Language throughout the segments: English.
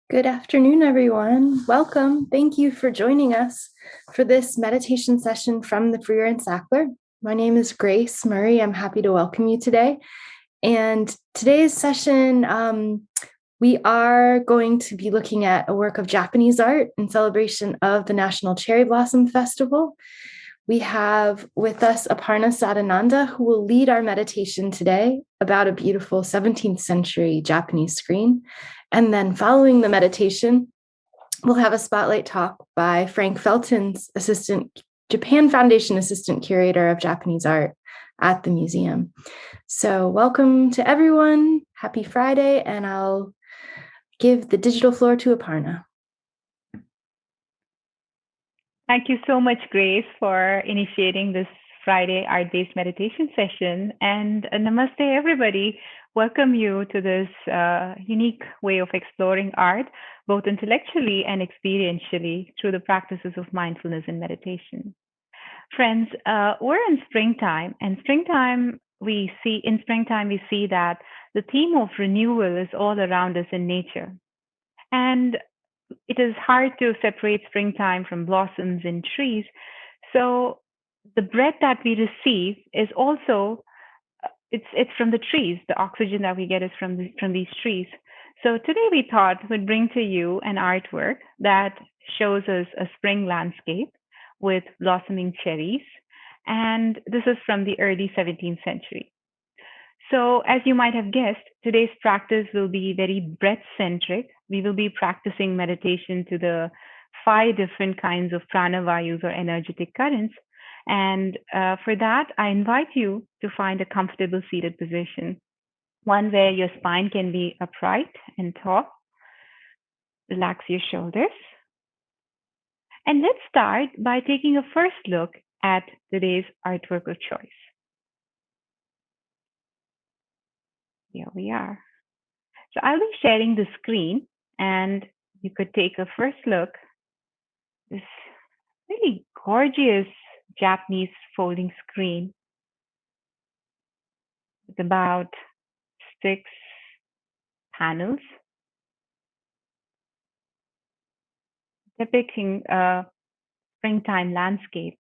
Good afternoon, everyone. Welcome. Thank you for joining us for this meditation session from the Freer and Sackler. My name is Grace Murray. I'm happy to welcome you today. And today's session, we are going to be looking at a work of Japanese art in celebration of the National Cherry Blossom Festival. We have with us Aparna Sadananda, who will lead our meditation today about a beautiful 17th century Japanese screen. And then following the meditation, we'll have a spotlight talk by Frank Feltons, Japan Foundation Assistant Curator of Japanese Art at the museum. So welcome to everyone. Happy Friday, and I'll give the digital floor to Aparna. Thank you so much, Grace, for initiating this Friday art-based meditation session. And namaste, everybody. Welcome you to this unique way of exploring art, both intellectually and experientially through the practices of mindfulness and meditation. Friends, we're in springtime, and in springtime we see that the theme of renewal is all around us in nature. And it is hard to separate springtime from blossoms and trees. So the breath that we receive is also it's from the trees. The oxygen that we get is from these trees. So today we thought we'd bring to you an artwork that shows us a spring landscape with blossoming cherries. And this is from the early 17th century. So, as you might have guessed, today's practice will be very breath centric. We will be practicing meditation to the 5 different kinds of pranavayus or energetic currents. And for that, I invite you to find a comfortable seated position, one where your spine can be upright and tall. Relax your shoulders. And let's start by taking a first look at today's artwork of choice. Here we are. So I'll be sharing the screen and you could take a first look. This really gorgeous Japanese folding screen with about 6 panels depicting a springtime landscape.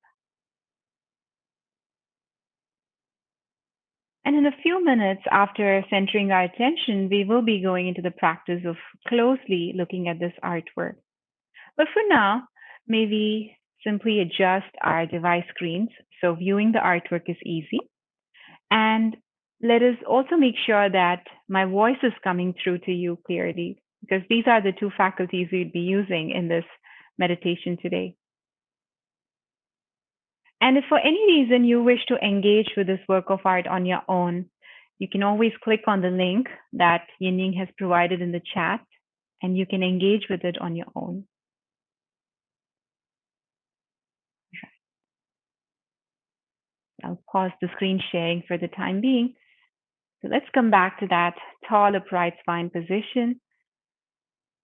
And in a few minutes after centering our attention, we will be going into the practice of closely looking at this artwork. But for now, maybe simply adjust our device screens so viewing the artwork is easy. And let us also make sure that my voice is coming through to you clearly, because these are the 2 faculties we'd be using in this meditation today. And if for any reason you wish to engage with this work of art on your own, you can always click on the link that Yining has provided in the chat, and you can engage with it on your own. I'll pause the screen sharing for the time being. So let's come back to that tall, upright spine position.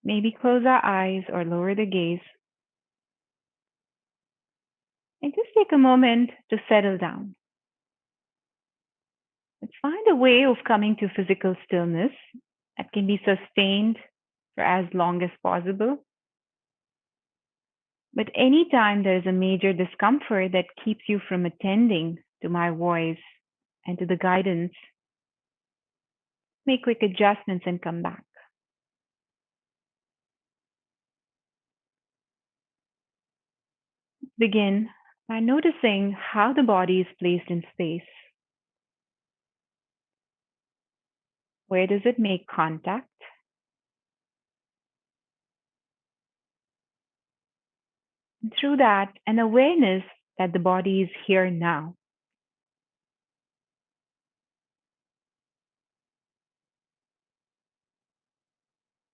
Maybe close our eyes or lower the gaze. And just take a moment to settle down. Let's find a way of coming to physical stillness that can be sustained for as long as possible. But anytime there is a major discomfort that keeps you from attending to my voice and to the guidance, make quick adjustments and come back. Begin by noticing how the body is placed in space. Where does it make contact? And through that, an awareness that the body is here now.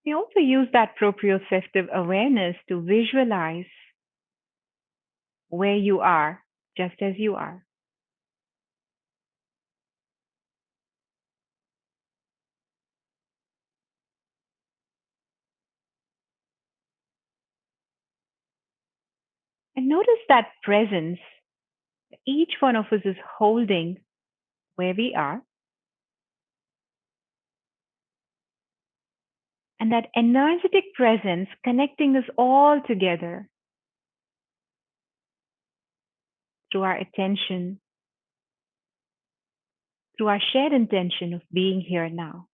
We also use that proprioceptive awareness to visualize where you are, just as you are. And notice that presence. Each one of us is holding where we are. and that energetic presence connecting us all together through our attention, through our shared intention of being here now.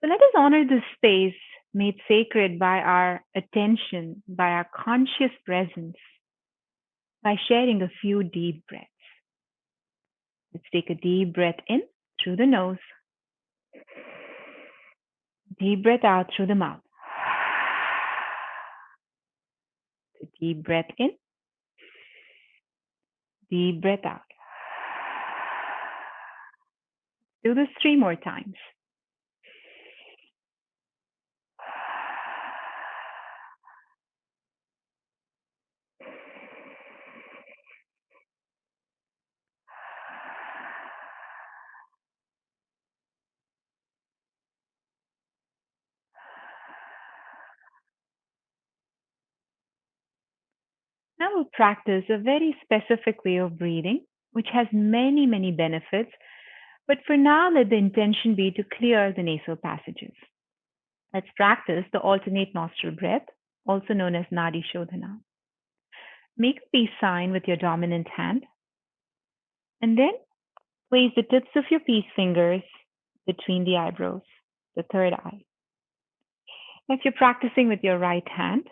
So let us honor this space made sacred by our attention, by our conscious presence, by sharing a few deep breaths. Let's take a deep breath in through the nose, deep breath out through the mouth. A deep breath in, deep breath out. Do this 3 more times. Now we'll practice a very specific way of breathing, which has many, many benefits. But for now, let the intention be to clear the nasal passages. Let's practice the alternate nostril breath, also known as Nadi Shodhana. Make a peace sign with your dominant hand, and then place the tips of your peace fingers between the eyebrows, the third eye. If you're practicing with your right hand,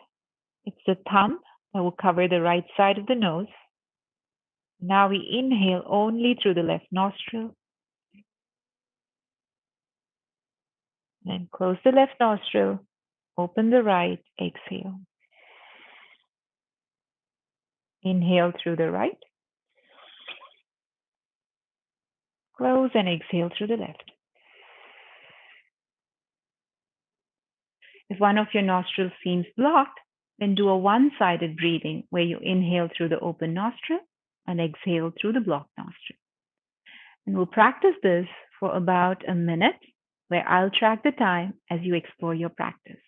it's the thumb that will cover the right side of the nose. Now we inhale only through the left nostril. Then close the left nostril, open the right, exhale. Inhale through the right, close and exhale through the left. If one of your nostrils seems blocked, then do a one-sided breathing where you inhale through the open nostril and exhale through the blocked nostril. And we'll practice this for about a minute, where I'll track the time as you explore your practice.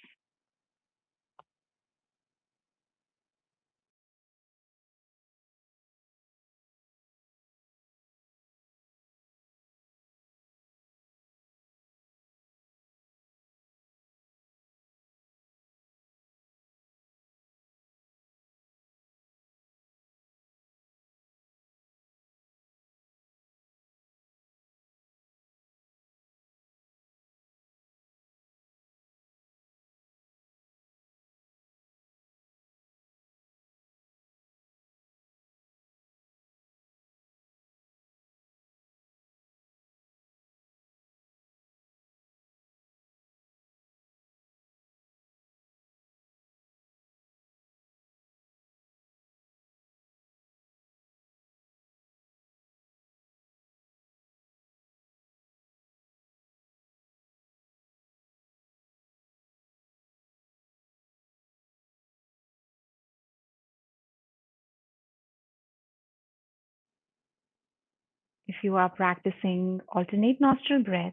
If you are practicing alternate nostril breath,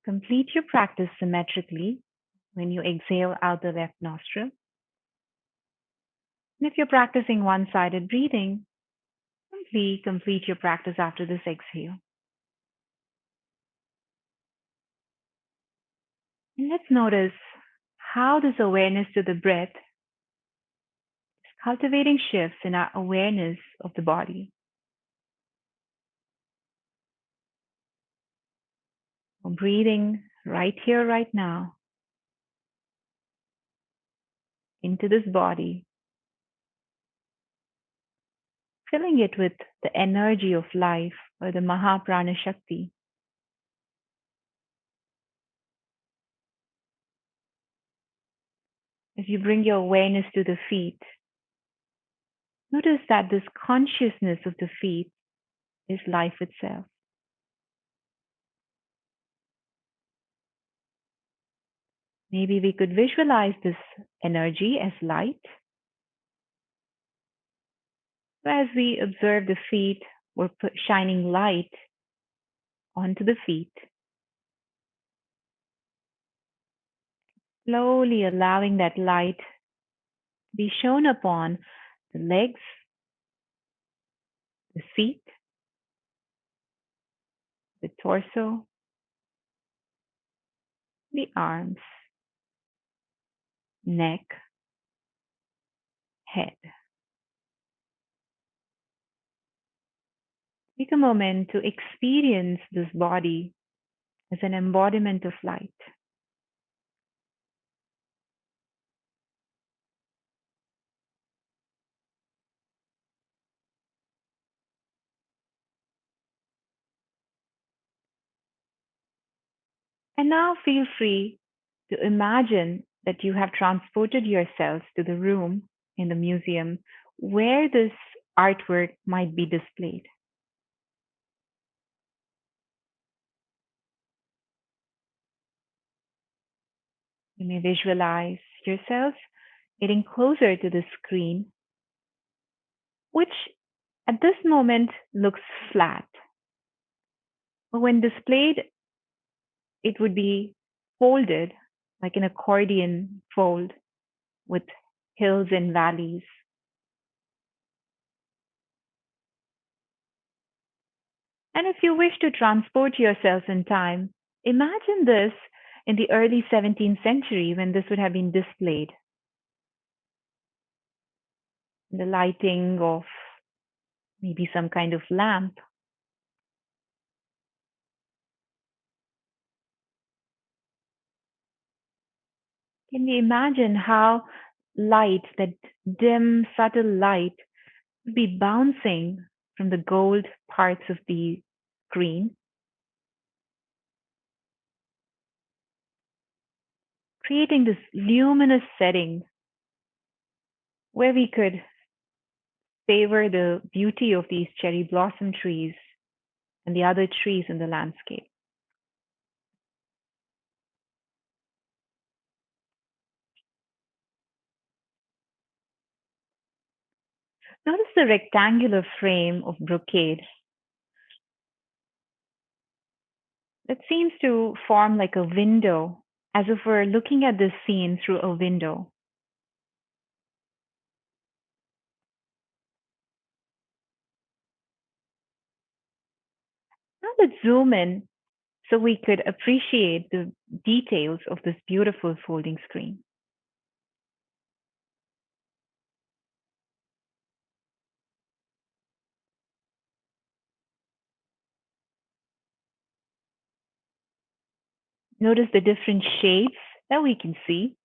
complete your practice symmetrically when you exhale out the left nostril. And if you're practicing one-sided breathing, simply complete your practice after this exhale. And let's notice how this awareness to the breath is cultivating shifts in our awareness of the body. We're breathing right here, right now, into this body, filling it with the energy of life or the Mahaprana Shakti. As you bring your awareness to the feet, notice that this consciousness of the feet is life itself. Maybe we could visualize this energy as light. So as we observe the feet, we're shining light onto the feet, slowly allowing that light to be shown upon the legs, the feet, the torso, the arms, neck, head. Take a moment to experience this body as an embodiment of light. And now feel free to imagine that you have transported yourselves to the room in the museum where this artwork might be displayed. You may visualize yourselves getting closer to the screen, which at this moment looks flat. But when displayed, it would be folded like an accordion fold with hills and valleys. And if you wish to transport yourselves in time, imagine this in the early 17th century when this would have been displayed. The lighting of maybe some kind of lamp. Can we imagine how light, that dim, subtle light, would be bouncing from the gold parts of the screen, creating this luminous setting where we could savor the beauty of these cherry blossom trees and the other trees in the landscape. Notice the rectangular frame of brocade that seems to form like a window, as if we're looking at this scene through a window. Now let's zoom in so we could appreciate the details of this beautiful folding screen. Notice the different shapes that we can see.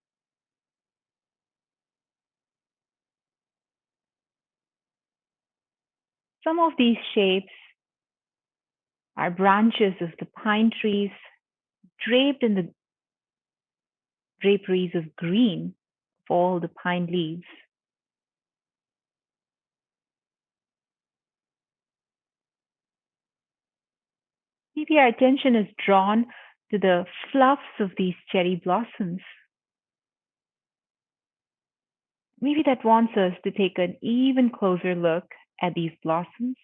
Some of these shapes are branches of the pine trees draped in the draperies of green of all the pine leaves. Maybe our attention is drawn to the fluffs of these cherry blossoms. Maybe that wants us to take an even closer look at these blossoms.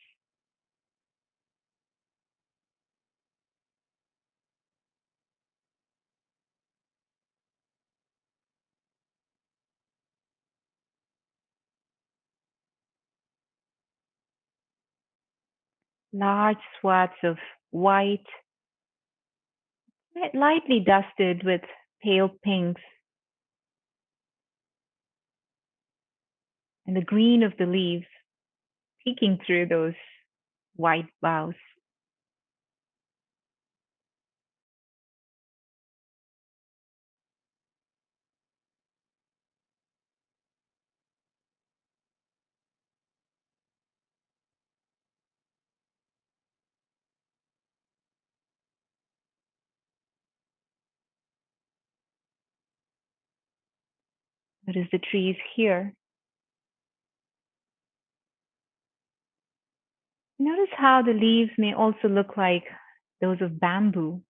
Large swaths of white, lightly dusted with pale pinks, and the green of the leaves peeking through those white boughs. Notice the trees here. Notice how the leaves may also look like those of bamboo.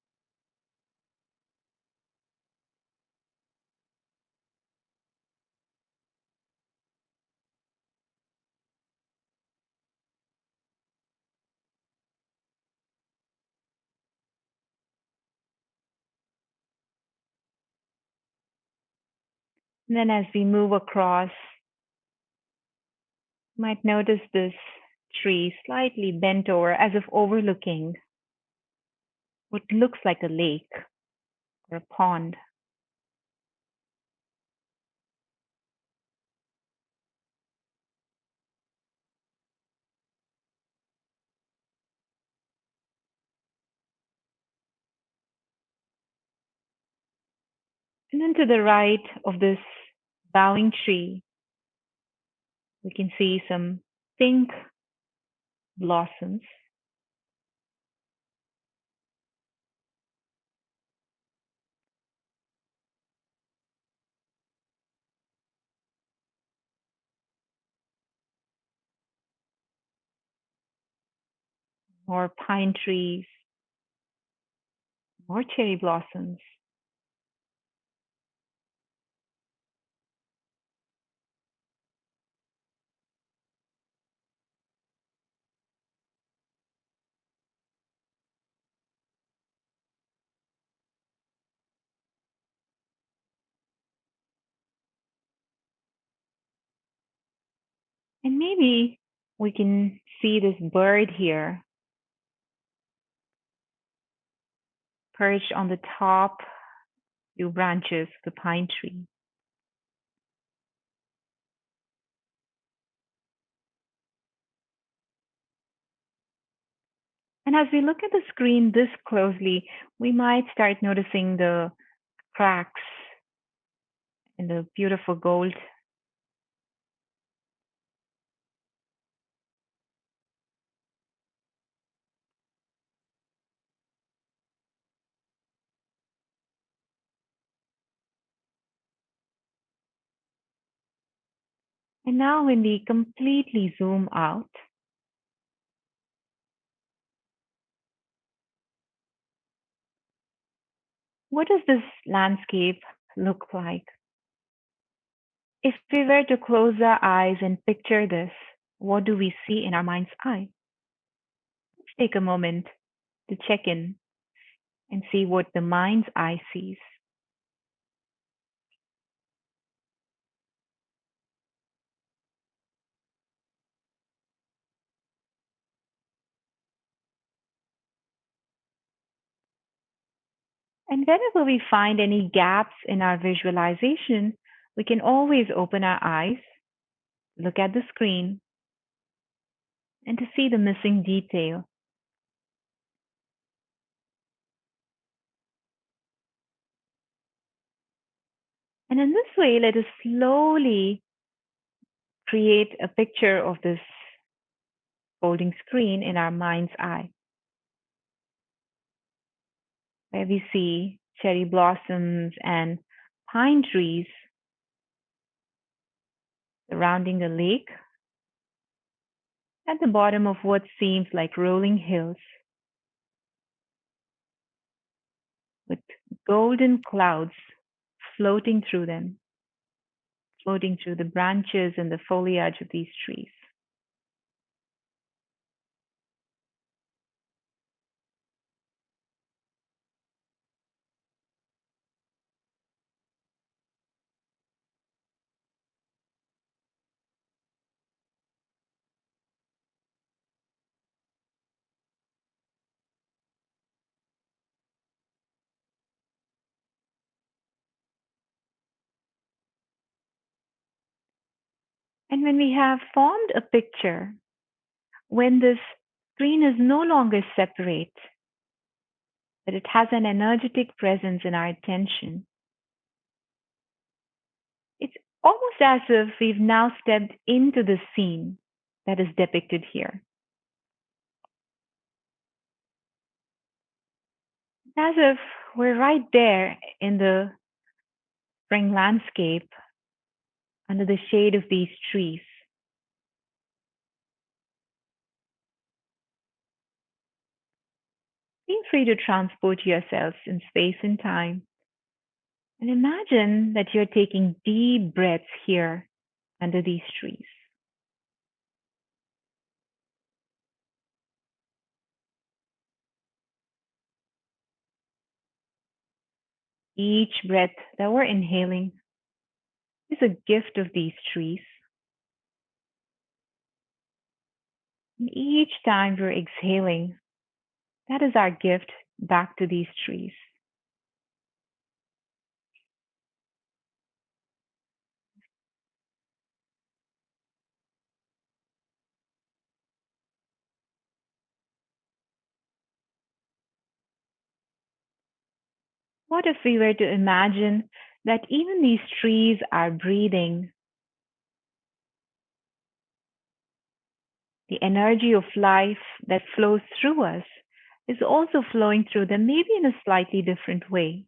And then as we move across, you might notice this tree slightly bent over as if overlooking what looks like a lake or a pond. And then to the right of this bowing tree, we can see some pink blossoms, more pine trees, more cherry blossoms. And maybe we can see this bird here perched on the top few branches of the pine tree. And as we look at the screen this closely, we might start noticing the cracks in the beautiful gold. And now, when we completely zoom out, what does this landscape look like? If we were to close our eyes and picture this, what do we see in our mind's eye? Let's take a moment to check in and see what the mind's eye sees. And whenever we find any gaps in our visualization, we can always open our eyes, look at the screen, and to see the missing detail. And in this way, let us slowly create a picture of this folding screen in our mind's eye, where we see cherry blossoms and pine trees surrounding a lake at the bottom of what seems like rolling hills with golden clouds floating through them, floating through the branches and the foliage of these trees. And when we have formed a picture, when this screen is no longer separate, but it has an energetic presence in our attention, it's almost as if we've now stepped into the scene that is depicted here. As if we're right there in the spring landscape under the shade of these trees. Feel free to transport yourselves in space and time and imagine that you're taking deep breaths here under these trees. Each breath that we're inhaling is a gift of these trees. And each time we're exhaling, that is our gift back to these trees. What if we were to imagine that even these trees are breathing? The energy of life that flows through us is also flowing through them, maybe in a slightly different way.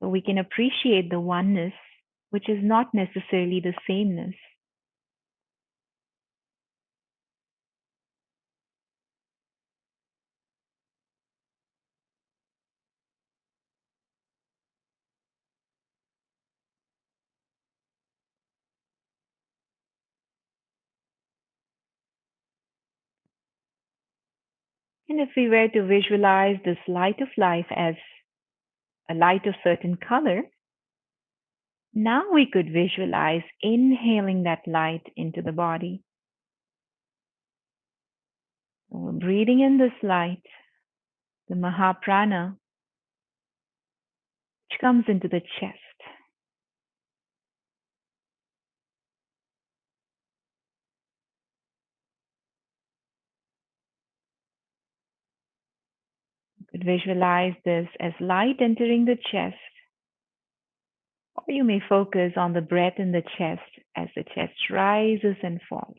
So we can appreciate the oneness, which is not necessarily the sameness. And if we were to visualize this light of life as a light of certain color, now we could visualize inhaling that light into the body. So we're breathing in this light, the Mahaprana, which comes into the chest. You could visualize this as light entering the chest, or you may focus on the breath in the chest as the chest rises and falls.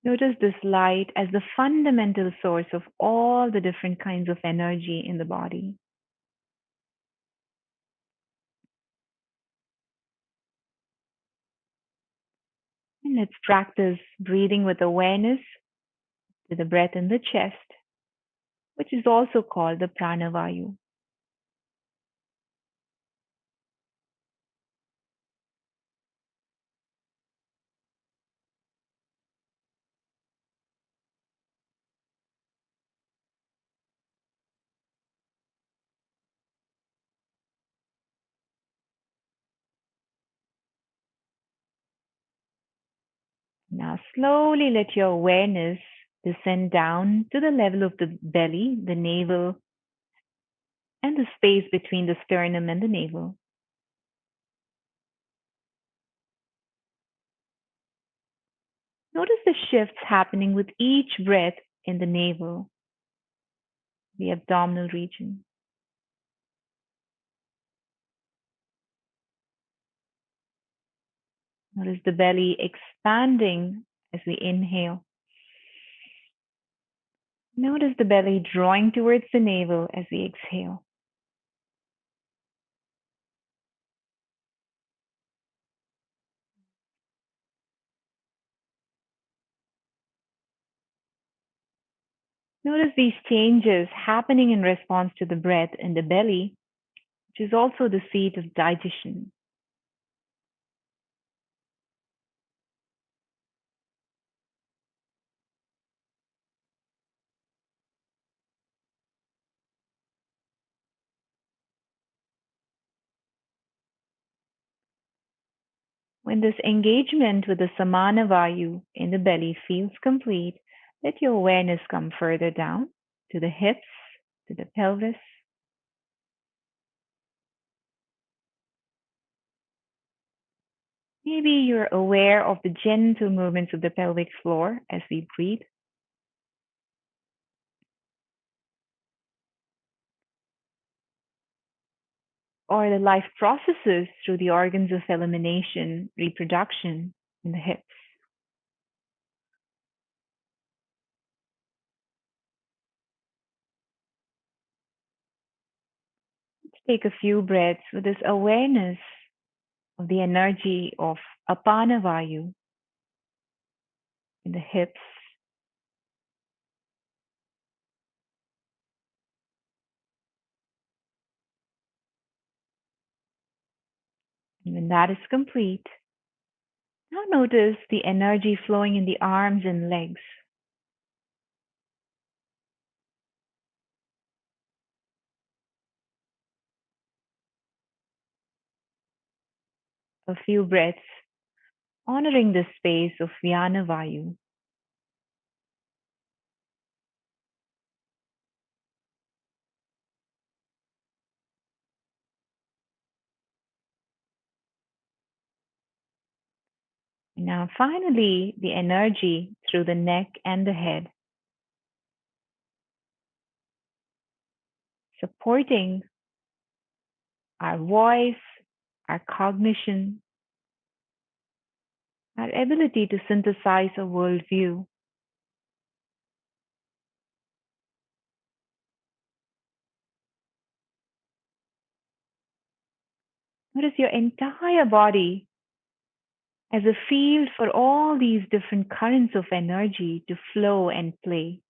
Notice this light as the fundamental source of all the different kinds of energy in the body. And let's practice breathing with awareness to the breath in the chest, which is also called the pranavayu. Now, slowly let your awareness descend down to the level of the belly, the navel, and the space between the sternum and the navel. Notice the shifts happening with each breath in the navel, the abdominal region. Notice the belly expanding as we inhale. Notice the belly drawing towards the navel as we exhale. Notice these changes happening in response to the breath in the belly, which is also the seat of digestion. When this engagement with the samana vayu in the belly feels complete, let your awareness come further down to the hips, to the pelvis. Maybe you're aware of the gentle movements of the pelvic floor as we breathe. Or the life processes through the organs of elimination, reproduction in the hips. Let's take a few breaths with this awareness of the energy of apana vayu in the hips. When that is complete, now notice the energy flowing in the arms and legs. A few breaths, honoring the space of Vyana Vayu. Now, finally, the energy through the neck and the head, supporting our voice, our cognition, our ability to synthesize a worldview. Notice your entire body as a field for all these different currents of energy to flow and play.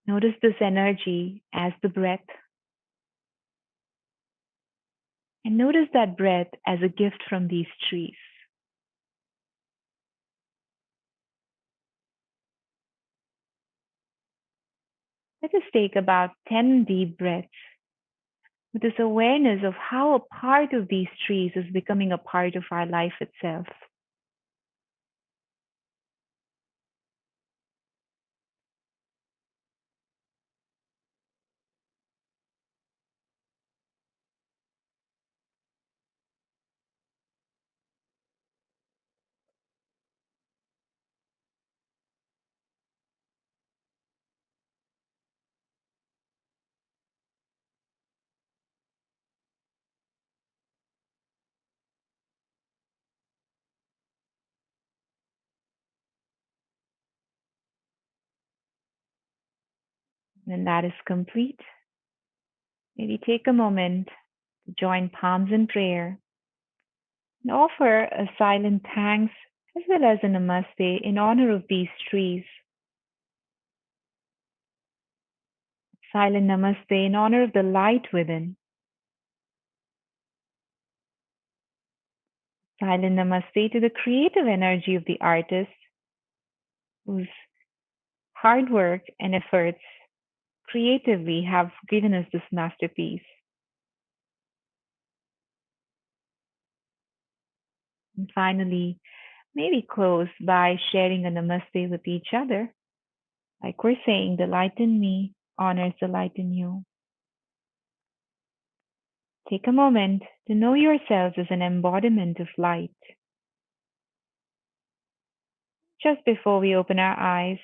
Notice this energy as the breath, and notice that breath as a gift from these trees. Let us take about 10 deep breaths with this awareness of how a part of these trees is becoming a part of our life itself. When that is complete, maybe take a moment to join palms in prayer and offer a silent thanks as well as a namaste in honor of these trees. Silent namaste in honor of the light within. Silent namaste to the creative energy of the artist whose hard work and efforts creatively have given us this masterpiece. And finally, maybe close by sharing a namaste with each other. Like we're saying, the light in me honors the light in you. Take a moment to know yourselves as an embodiment of light. Just before we open our eyes,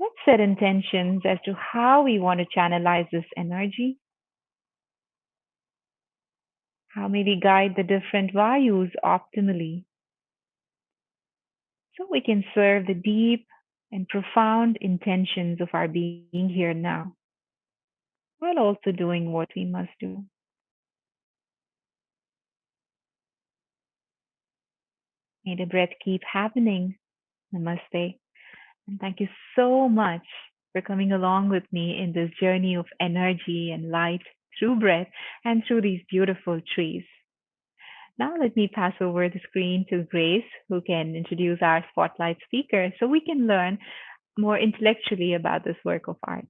let's set intentions as to how we want to channelize this energy. How may we guide the different vayus optimally so we can serve the deep and profound intentions of our being here now, while also doing what we must do. May the breath keep happening. Namaste. And thank you so much for coming along with me in this journey of energy and light through breath and through these beautiful trees. Now let me pass over the screen to Grace, who can introduce our spotlight speaker so we can learn more intellectually about this work of art.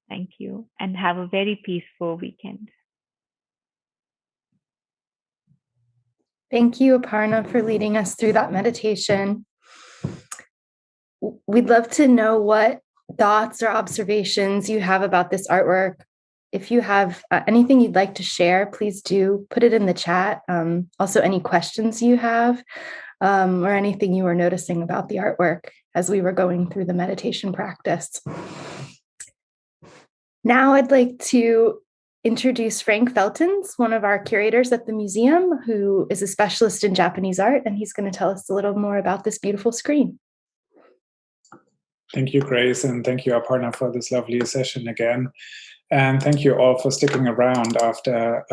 Thank you, and have a very peaceful weekend. Thank you, Aparna, for leading us through that meditation. We'd love to know what thoughts or observations you have about this artwork. If you have anything you'd like to share, please do put it in the chat. Also, any questions you have or anything you were noticing about the artwork as we were going through the meditation practice. Now I'd like to introduce Frank Feltons, one of our curators at the museum, who is a specialist in Japanese art, and he's going to tell us a little more about this beautiful screen. Thank you, Grace, and thank you, Aparna, for this lovely session again. And thank you all for sticking around after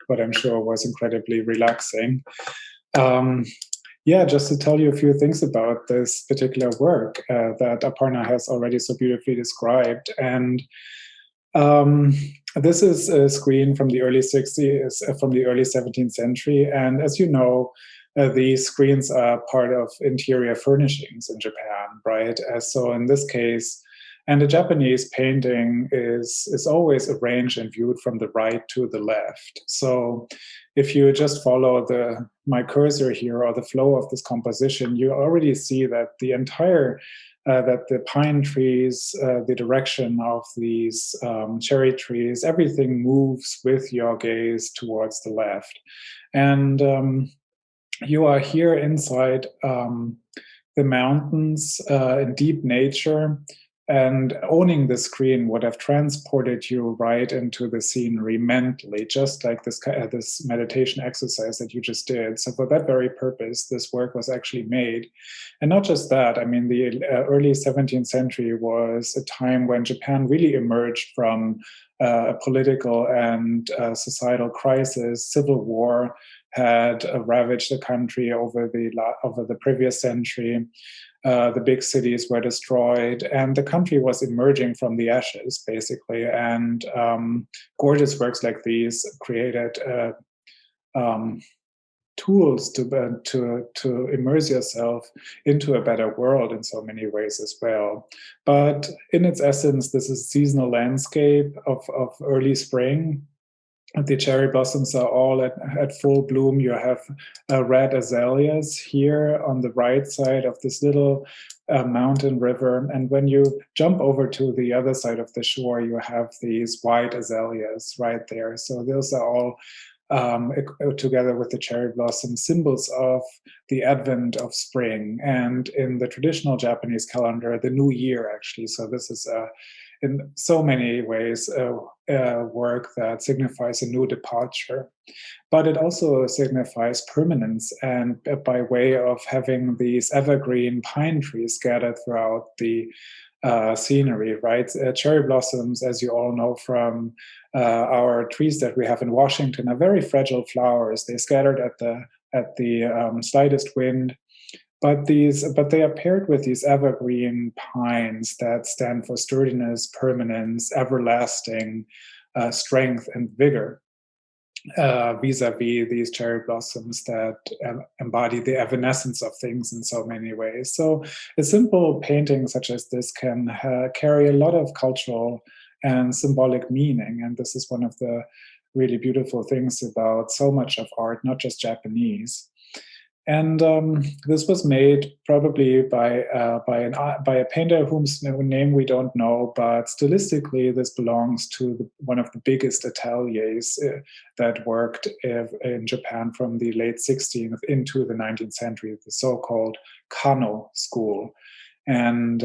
what I'm sure was incredibly relaxing. Just to tell you a few things about this particular work that Aparna has already so beautifully described. And This is a screen from the early 60s, from the early 17th century. And as you know, these screens are part of interior furnishings in Japan, right? So in this case, and the Japanese painting is always arranged and viewed from the right to the left. So if you just follow my cursor here or the flow of this composition, you already see that the entire that the pine trees, the direction of these cherry trees, everything moves with your gaze towards the left. And you are here inside the mountains in deep nature, and owning the screen would have transported you right into the scenery mentally, just like this meditation exercise that you just did. So for that very purpose, this work was actually made. And not just that, I mean, the early 17th century was a time when Japan really emerged from a political and societal crisis. Civil war had ravaged the country over the previous century. The big cities were destroyed, and the country was emerging from the ashes, basically. And gorgeous works like these created tools to immerse yourself into a better world in so many ways as well. But in its essence, this is a seasonal landscape of early spring. The cherry blossoms are all at full bloom. You have red azaleas here on the right side of this little mountain river. And when you jump over to the other side of the shore, you have these white azaleas right there. So those are all together with the cherry blossom, symbols of the advent of spring. And in the traditional Japanese calendar, the new year, actually. So this is in so many ways work that signifies a new departure. But it also signifies permanence, and by way of having these evergreen pine trees scattered throughout the scenery, right? Cherry blossoms, as you all know from our trees that we have in Washington, are very fragile flowers. They scattered at the slightest wind. But they are paired with these evergreen pines that stand for sturdiness, permanence, everlasting strength, and vigor, vis-a-vis these cherry blossoms that embody the evanescence of things in so many ways. So a simple painting such as this can carry a lot of cultural and symbolic meaning. And this is one of the really beautiful things about so much of art, not just Japanese. And this was made probably by a painter whose name we don't know, but stylistically this belongs to one of the biggest ateliers that worked in Japan from the late 16th into the 19th century, the so-called Kano School. And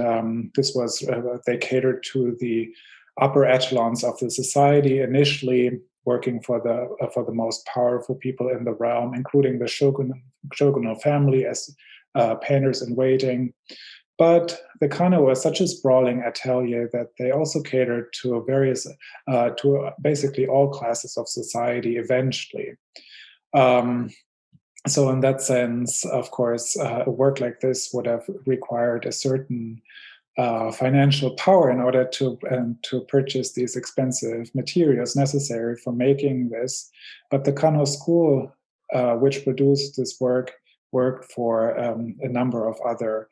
this was they catered to the upper echelons of the society initially, working for the most powerful people in the realm, including the shogunal family as painters in waiting. But the Kano was such a sprawling atelier that they also catered to to basically all classes of society eventually. So in that sense, of course, a work like this would have required a certain financial power in order to purchase these expensive materials necessary for making this. But the Kano School, which produced this work, worked for a number of other,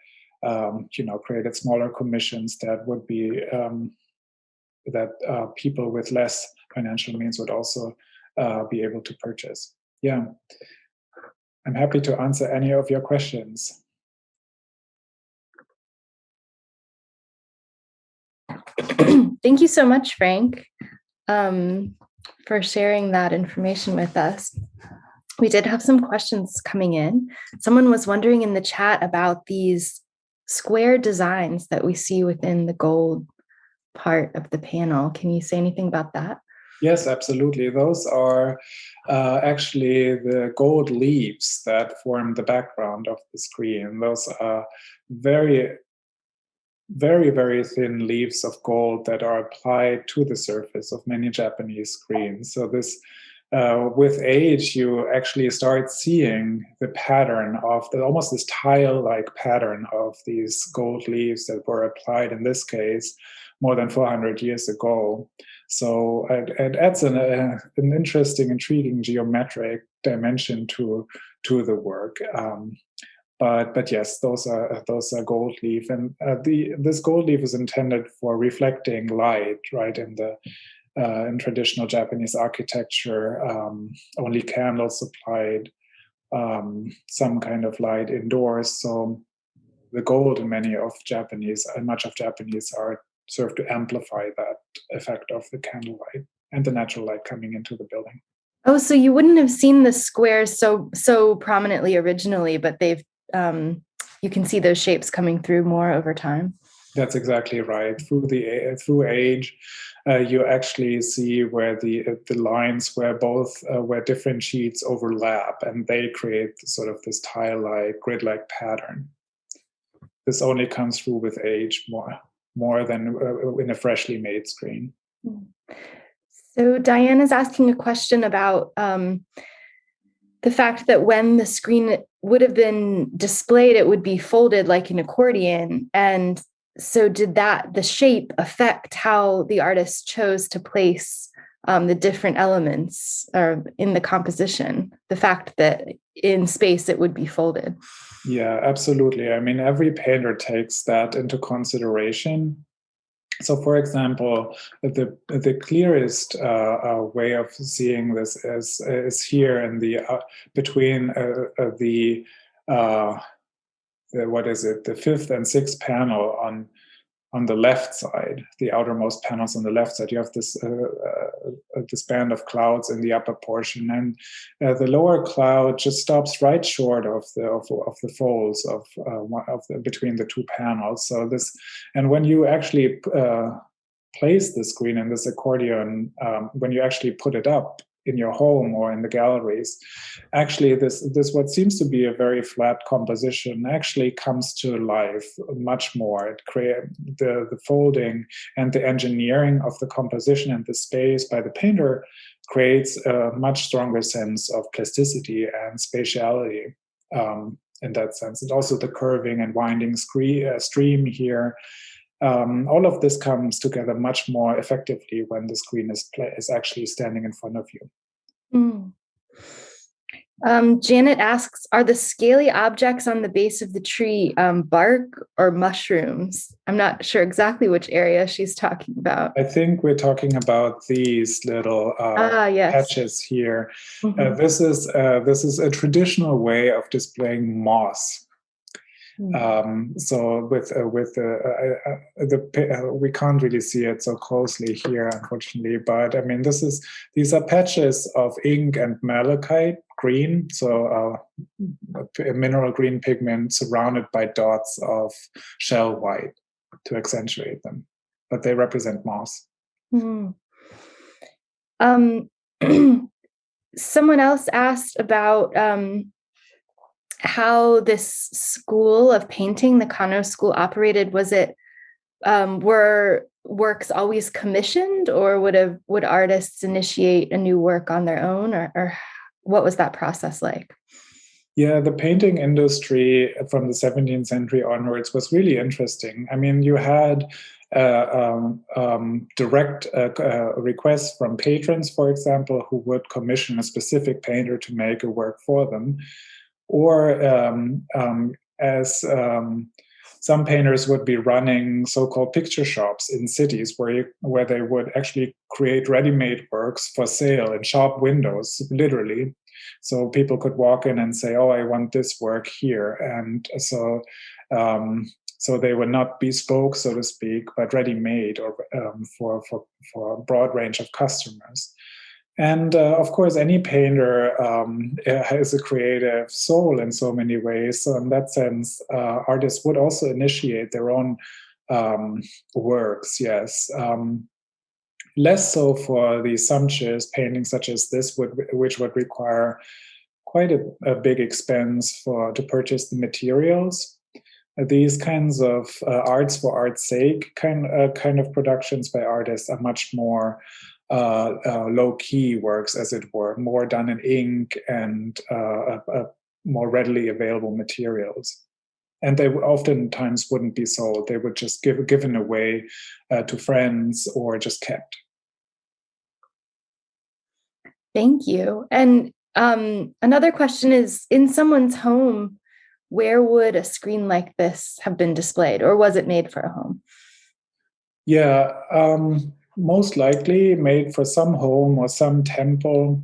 created smaller commissions that would be that people with less financial means would also be able to purchase. Yeah, I'm happy to answer any of your questions. Thank you so much, Frank, for sharing that information with us. We did have some questions coming in. Someone was wondering in the chat about these square designs that we see within the gold part of the panel. Can you say anything about that? Yes, absolutely. Those are actually the gold leaves that form the background of the screen. Those are very, very, very thin leaves of gold that are applied to the surface of many Japanese screens. So this, with age, you actually start seeing the pattern of almost this tile-like pattern of these gold leaves that were applied in this case more than 400 years ago. So it adds an interesting, intriguing geometric dimension to the work. But yes, those are gold leaf, and this gold leaf is intended for reflecting light, right? In traditional Japanese architecture, only candles supplied some kind of light indoors. So the gold in much of Japanese art serve to amplify that effect of the candlelight and the natural light coming into the building. Oh, so you wouldn't have seen the squares so prominently originally, but they've you can see those shapes coming through more over time. That's exactly right. Through age, you actually see where the lines where different sheets overlap, and they create sort of this tile-like, grid-like pattern. This only comes through with age more than in a freshly made screen. So Diane is asking a question about the fact that when the screen would have been displayed, it would be folded like an accordion. And so did the shape affect how the artist chose to place the different elements in the composition? The fact that in space it would be folded. Yeah, absolutely. I mean, every painter takes that into consideration. So, for example, the clearest way of seeing this is here in the between the fifth and sixth panel on the left side, the outermost panels on the left side. You have this band of clouds in the upper portion, and the lower cloud just stops right short of the folds of between the two panels. So and when you actually place the screen in this accordion, when you actually put it up in your home or in the galleries, actually this what seems to be a very flat composition actually comes to life much more. It creates the folding and the engineering of the composition and the space by the painter creates a much stronger sense of plasticity and spatiality in that sense. And also the curving and winding stream here. All of this comes together much more effectively when the screen is actually standing in front of you. Janet asks, are the scaly objects on the base of the tree bark or mushrooms? I'm not sure exactly which area she's talking about. I think we're talking about these little yes. patches here. This is a traditional way of displaying moss. So we can't really see it so closely here, unfortunately. But I mean, these are patches of ink and malachite green, so a mineral green pigment surrounded by dots of shell white to accentuate them, but they represent moss. Someone else asked about how this school of painting, the Kano School, operated. Was it were works always commissioned, or would artists initiate a new work on their own, or what was that process like? Yeah, the painting industry from the 17th century onwards was really interesting. I mean, you had direct requests from patrons, for example, who would commission a specific painter to make a work for them. Or as some painters would be running so-called picture shops in cities where they would actually create ready-made works for sale in shop windows, literally. So people could walk in and say, "Oh, I want this work here," and so they would not bespoke, so to speak, but ready-made or for a broad range of customers. And of course, any painter has a creative soul in so many ways. So in that sense, artists would also initiate their own works, yes. Less so for the sumptuous paintings such as this, which would require quite a big expense to purchase the materials. These kinds of arts for art's sake kind of productions by artists are much more low-key works, as it were, more done in ink and more readily available materials. And they oftentimes wouldn't be sold. They would just given away to friends or just kept. Thank you. And another question is, in someone's home, where would a screen like this have been displayed, or was it made for a home? Yeah, most likely made for some home or some temple.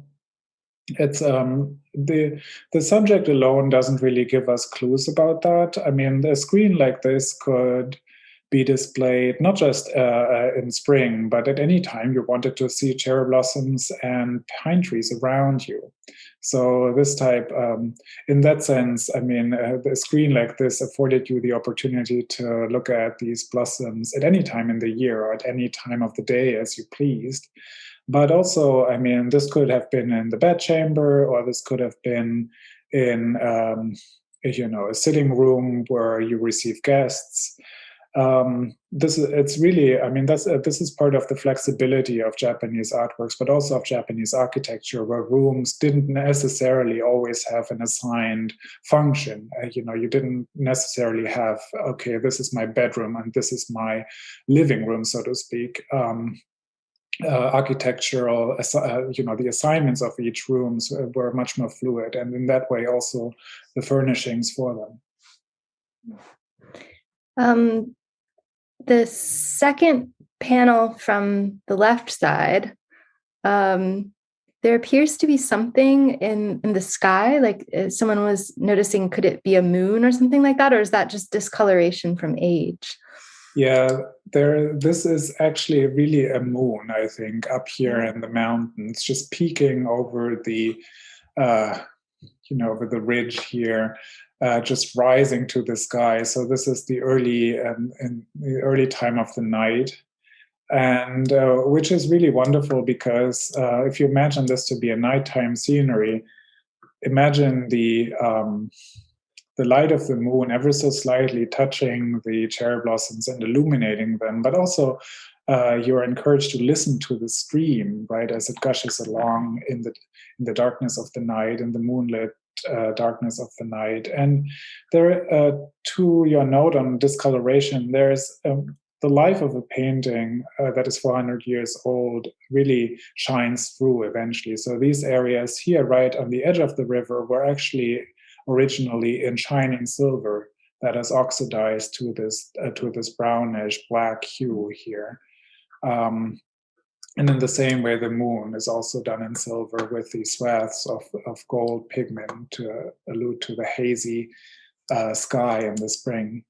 It's the subject alone doesn't really give us clues about that. I mean, a screen like this could be displayed not just in spring, but at any time you wanted to see cherry blossoms and pine trees around you. So this type, in that sense, I mean, the screen like this afforded you the opportunity to look at these blossoms at any time in the year or at any time of the day as you pleased. But also, I mean, this could have been in the bedchamber, or this could have been in, a sitting room where you receive guests. It's really, I mean, this is part of the flexibility of Japanese artworks, but also of Japanese architecture, where rooms didn't necessarily always have an assigned function. You didn't necessarily have, okay, this is my bedroom and this is my living room, so to speak. Architectural, the assignments of each rooms were much more fluid, and in that way, also the furnishings for them. The second panel from the left side, there appears to be something in the sky, like someone was noticing, could it be a moon or something like that? Or is that just discoloration from age? Yeah, this is actually really a moon, I think, up here in the mountains, just peeking over the, over the ridge here. Just rising to the sky. So this is the early time of the night, and which is really wonderful because if you imagine this to be a nighttime scenery, imagine the light of the moon ever so slightly touching the cherry blossoms and illuminating them, but also you're encouraged to listen to the stream, right, as it gushes along in the darkness of the night, in the moonlit darkness of the night. And there, to your note on discoloration, there's the life of a painting that is 400 years old really shines through eventually. So these areas here, right on the edge of the river, were actually originally in shining silver that has oxidized to this brownish black hue here. And in the same way, the moon is also done in silver with these swaths of gold pigment to allude to the hazy sky in the spring.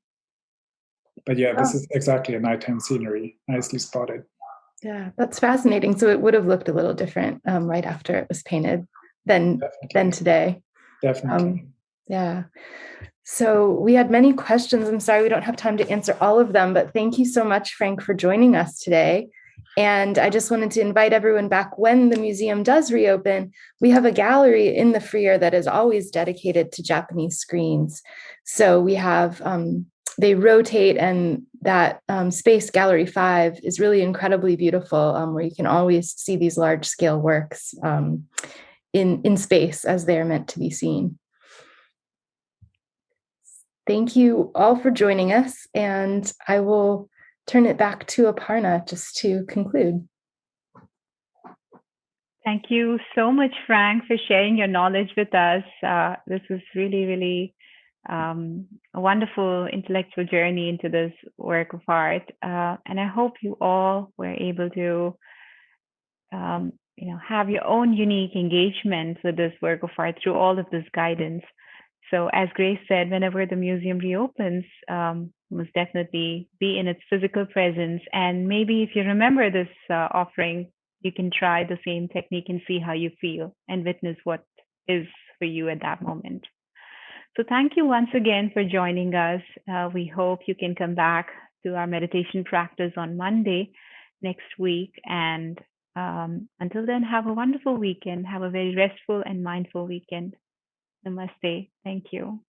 But yeah, this is exactly a nighttime scenery. Nicely spotted. Yeah, that's fascinating. So it would have looked a little different right after it was painted than today. Definitely. Yeah. So we had many questions. I'm sorry we don't have time to answer all of them, but thank you so much, Frank, for joining us today. And I just wanted to invite everyone back when the museum does reopen. We have a gallery in the foyer that is always dedicated to Japanese screens. So we have, they rotate, and that space, Gallery 5, is really incredibly beautiful, where you can always see these large scale works in space as they're meant to be seen. Thank you all for joining us, and I will turn it back to Aparna just to conclude. Thank you so much, Frank, for sharing your knowledge with us. This was really, really a wonderful intellectual journey into this work of art. And I hope you all were able to have your own unique engagement with this work of art through all of this guidance. So as Grace said, whenever the museum reopens, must definitely be in its physical presence. And maybe if you remember this offering, you can try the same technique and see how you feel and witness what is for you at that moment. So thank you once again for joining us. We hope you can come back to our meditation practice on Monday next week. And until then, have a wonderful weekend. Have a very restful and mindful weekend. Namaste. Thank you.